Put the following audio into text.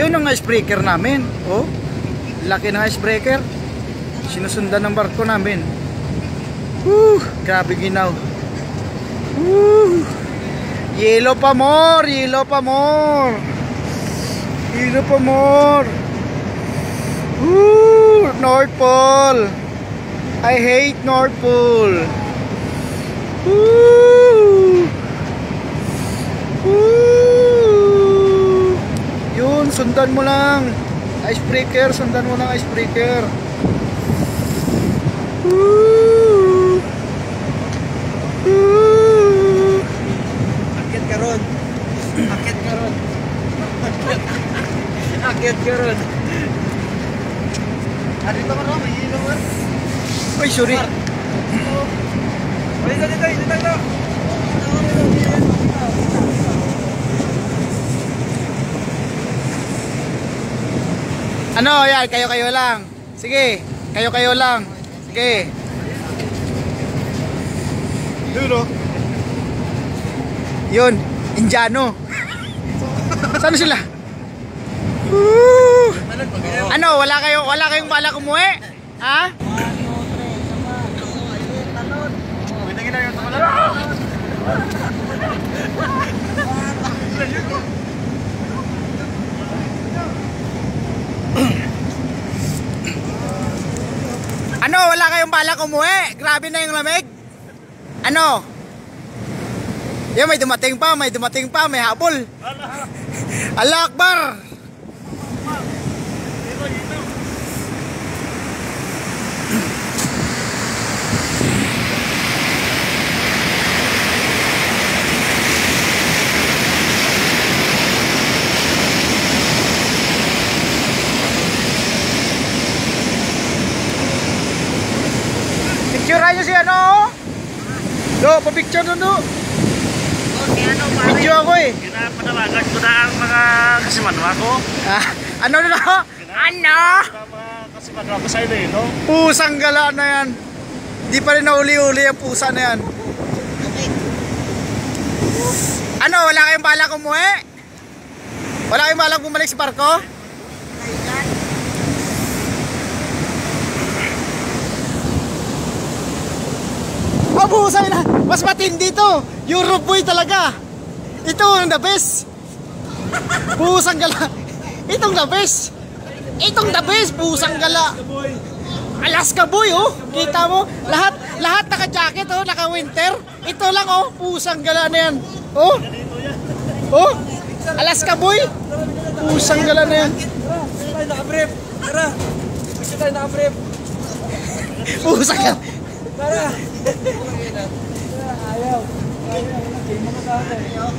Ayun ang icebreaker namin. Oh, laki ng icebreaker. Sinusundan ng barko namin. Grabe ginaw. Yellow pa more, yellow pa more. Yellow pa more. North Pole. I hate North Pole. Yun, sundan mo lang. Icebreaker, sundan mo lang icebreaker. Akit ka ron. Akit ka ron. Akit ka ron. Dito ka ron, may ilaw ka. Uy, sorry. Dito. Ano, yan, kayo-kayo lang. Sige, kayo-kayo lang. Sige. Dulo. Yun, Indiano. Saan sila? Ano, wala kayong balak umuwi? Ha? Ano, wala kayong balak umuwi? Grabe na yung lamig. Ano? Yan, may dumating pa, may habol. Allah Akbar. Picturean nyo si ano? Do, pa-picture doon do. Video ako eh. Pinapanawagan ko na ang mga kasimanwa ko. Ano na ako? Ano? Mga kasimanwa ko sa iyo, no? Pusang gala na yan. Di pa rin nauli-uli ang pusa na yan. Ano, wala kayong balak umuwi? Wala kayong balak bumalik sa barko? Mabuhusay na. Mas matindi to. Europe boy talaga. Ito ang the best. Pusang gala. Itong the best. Itong the best. Pusang gala. Alaska boy oh. Kita mo. Lahat naka-jacket oh. Naka-winter. Ito lang oh. Pusang gala na yan. Oh. Oh. Alaska boy. Pusang gala na yan. Naka-brief. Tara. Gusto tayo naka-brief. Pusang gala. Tara. Ayaw. Ayaw.